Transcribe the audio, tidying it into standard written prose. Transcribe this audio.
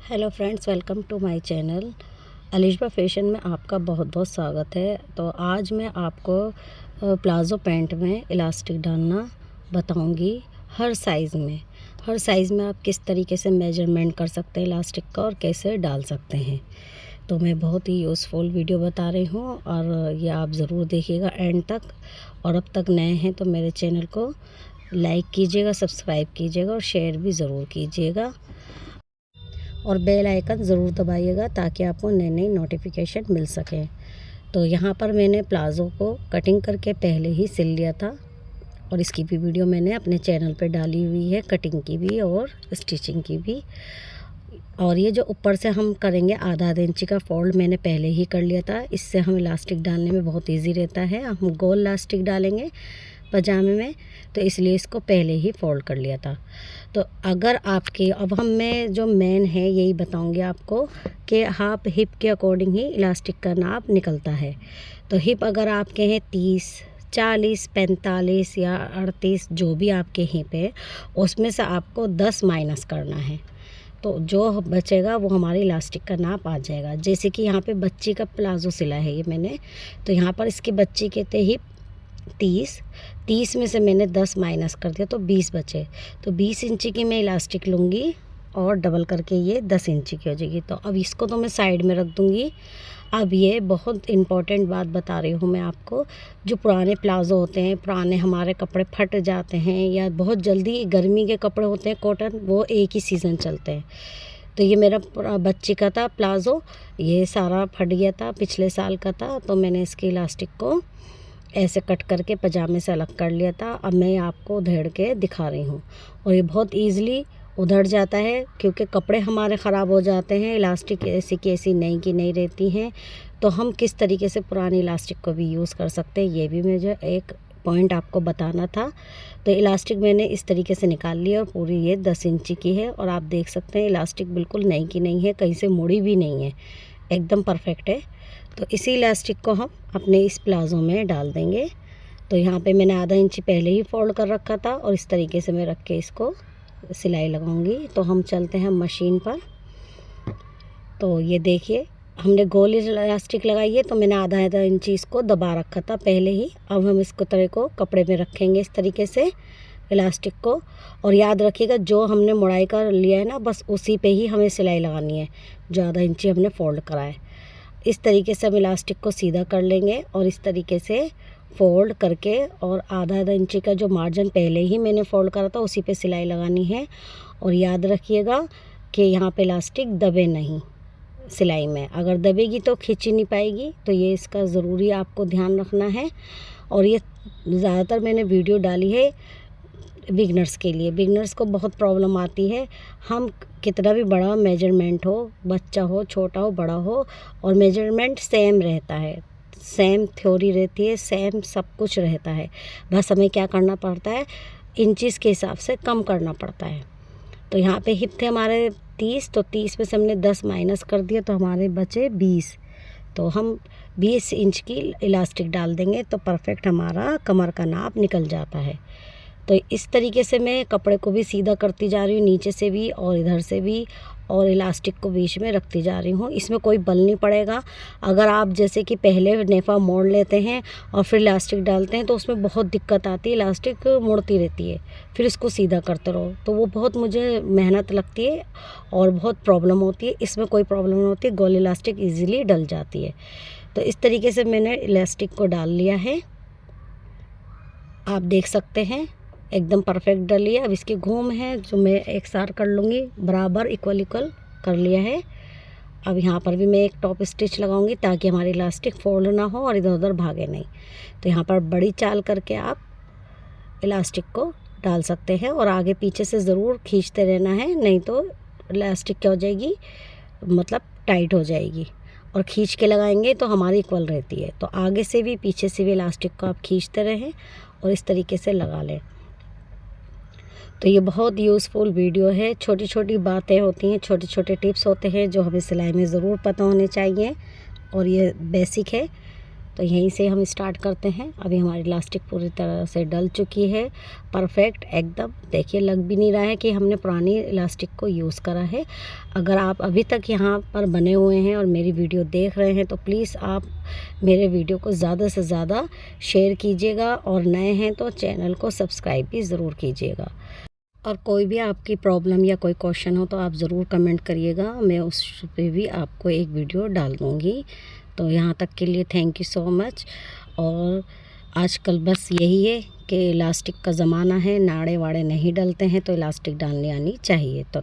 Hello friends, welcome to my channel. Alishba Fashion में आपका बहुत बहुत स्वागत है। तो आज मैं आपको प्लाज़ो पैंट में इलास्टिक डालना बताऊंगी। हर साइज़ में आप किस तरीके से मेजरमेंट कर सकते हैं इलास्टिक का और कैसे डाल सकते हैं। तो मैं बहुत ही यूज़फुल वीडियो बता रही हूँ और ये आप ज़रूर देखिएगा एंड तक। और अब तक नए हैं तो मेरे चैनल को लाइक कीजिएगा, सब्सक्राइब कीजिएगा और शेयर भी ज़रूर कीजिएगा और बेल आइकन ज़रूर दबाइएगा ताकि आपको नई नई नोटिफिकेशन मिल सके। तो यहाँ पर मैंने प्लाज़ो को कटिंग करके पहले ही सिल लिया था और इसकी भी वीडियो मैंने अपने चैनल पे डाली हुई है, कटिंग की भी और स्टिचिंग की भी। और ये जो ऊपर से हम करेंगे आधा आधा इंची का फोल्ड मैंने पहले ही कर लिया था। इससे हम इलास्टिक डालने में बहुत ईजी रहता है। हम गोल इलास्टिक डालेंगे पजामे में, तो इसलिए इसको पहले ही फोल्ड कर लिया था। तो अगर आपके अब मैं जो मेन है यही बताऊंगी आपको कि हाफ हिप के अकॉर्डिंग ही इलास्टिक का नाप निकलता है। तो हिप अगर आपके हैं 30, 40, 45 या 38 जो भी आपके हिप है उसमें से आपको 10 माइनस करना है। तो जो बचेगा वो हमारी इलास्टिक का नाप आ जाएगा। जैसे कि यहाँ पे बच्ची का प्लाज़ो सिला है ये मैंने, तो यहाँ पर इसकी बच्ची के थे हिप 30 में से मैंने 10 माइनस कर दिया तो 20 बचे। तो 20 इंची की मैं इलास्टिक लूँगी और डबल करके ये 10 इंची की हो जाएगी। तो अब इसको तो मैं साइड में रख दूँगी। अब ये बहुत इम्पॉर्टेंट बात बता रही हूँ मैं आपको। जो पुराने प्लाज़ो होते हैं, पुराने हमारे कपड़े फट जाते हैं या बहुत जल्दी गर्मी के कपड़े होते हैं कॉटन, वो एक ही सीज़न चलते हैं। तो ये मेरा बच्ची का था प्लाज़ो, ये सारा फट गया था, पिछले साल का था। तो मैंने इसकी इलास्टिक को ऐसे कट करके पजामे से अलग कर लिया था। अब मैं आपको उधेड़ के दिखा रही हूँ और ये बहुत ईज़िली उधड़ जाता है क्योंकि कपड़े हमारे ख़राब हो जाते हैं। इलास्टिक ऐसी की ऐसी नई की नई रहती हैं। तो हम किस तरीके से पुरानी इलास्टिक को भी यूज़ कर सकते हैं ये भी मुझे एक पॉइंट आपको बताना था। तो इलास्टिक मैंने इस तरीके से निकाल ली और पूरी ये 10 इंची की है और आप देख सकते हैं इलास्टिक बिल्कुल नई की नहीं है, कहीं से मुड़ी भी नहीं है, एकदम परफेक्ट है। तो इसी इलास्टिक को हम अपने इस प्लाज़ो में डाल देंगे। तो यहाँ पे मैंने आधा इंची पहले ही फोल्ड कर रखा था और इस तरीके से मैं रख के इसको सिलाई लगाऊंगी। तो हम चलते हैं मशीन पर। तो ये देखिए हमने गोल इलास्टिक लगाई है, तो मैंने आधा आधा इंची इसको दबा रखा था पहले ही। अब हम इसको तरह को कपड़े में रखेंगे इस तरीके से इलास्टिक को। और याद रखिएगा जो हमने मुड़ाई कर लिया है ना, बस उसी पे ही हमें सिलाई लगानी है जो आधा इंची हमने फोल्ड करा है। इस तरीके से हम इलास्टिक को सीधा कर लेंगे और इस तरीके से फोल्ड करके और आधा आधा इंची का जो मार्जिन पहले ही मैंने फोल्ड करा था उसी पे सिलाई लगानी है। और याद रखिएगा कि यहाँ पे इलास्टिक दबे नहीं सिलाई में, अगर दबेगी तो खींच ही नहीं पाएगी। तो ये इसका ज़रूरी आपको ध्यान रखना है। और ये ज़्यादातर मैंने वीडियो डाली है बिगनर्स के लिए। बिगनर्स को बहुत प्रॉब्लम आती है। हम कितना भी बड़ा मेजरमेंट हो, बच्चा हो, छोटा हो, बड़ा हो, और मेजरमेंट सेम रहता है, सेम थ्योरी रहती है, सेम सब कुछ रहता है। बस हमें क्या करना पड़ता है, इंचेस के हिसाब से कम करना पड़ता है। तो यहाँ पे हिप थे हमारे 30, तो 30 में से हमने 10 माइनस कर दिया तो हमारे बचे 20। तो हम 20 इंच की इलास्टिक डाल देंगे तो परफेक्ट हमारा कमर का नाप निकल जाता है। तो इस तरीके से मैं कपड़े को भी सीधा करती जा रही हूँ, नीचे से भी और इधर से भी, और इलास्टिक को बीच में रखती जा रही हूँ। इसमें कोई बल नहीं पड़ेगा। अगर आप जैसे कि पहले नेफा मोड़ लेते हैं और फिर इलास्टिक डालते हैं तो उसमें बहुत दिक्कत आती है, इलास्टिक मुड़ती रहती है, फिर इसको सीधा करते रहो तो वो बहुत मुझे मेहनत लगती है और बहुत प्रॉब्लम होती है। इसमें कोई प्रॉब्लम नहीं होती, गोल इलास्टिक ईज़िली डल जाती है। तो इस तरीके से मैंने इलास्टिक को डाल लिया है, आप देख सकते हैं एकदम परफेक्ट डली है। अब इसके घूम है जो मैं एक साथ कर लूँगी, बराबर इक्वल कर लिया है। अब यहाँ पर भी मैं एक टॉप स्टिच लगाऊंगी ताकि हमारी इलास्टिक फोल्ड ना हो और इधर उधर भागे नहीं। तो यहाँ पर बड़ी चाल करके आप इलास्टिक को डाल सकते हैं और आगे पीछे से ज़रूर खींचते रहना है, नहीं तो इलास्टिक क्या हो जाएगी, मतलब टाइट हो जाएगी। और खींच के लगाएंगे तो हमारी इक्वल रहती है। तो आगे से भी पीछे से भी इलास्टिक को आप खींचते रहें और इस तरीके से लगा लें। तो ये बहुत यूज़फुल वीडियो है। छोटी छोटी बातें होती हैं, छोटे छोटे टिप्स होते हैं जो हमें सिलाई में ज़रूर पता होने चाहिए और ये बेसिक है। तो यहीं से हम स्टार्ट करते हैं। अभी हमारी इलास्टिक पूरी तरह से डल चुकी है, परफेक्ट एकदम। देखिए लग भी नहीं रहा है कि हमने पुरानी इलास्टिक को यूज़ करा है। अगर आप अभी तक यहाँ पर बने हुए हैं और मेरी वीडियो देख रहे हैं तो प्लीज़ आप मेरे वीडियो को ज़्यादा से ज़्यादा शेयर कीजिएगा, और नए हैं तो चैनल को सब्सक्राइब भी ज़रूर कीजिएगा। और कोई भी आपकी प्रॉब्लम या कोई क्वेश्चन हो तो आप ज़रूर कमेंट करिएगा, मैं उस पे भी आपको एक वीडियो डाल दूँगी। तो यहाँ तक के लिए थैंक यू सो मच। और आजकल बस यही है कि इलास्टिक का ज़माना है, नाड़े वाड़े नहीं डलते हैं तो इलास्टिक डालनी आनी चाहिए। तो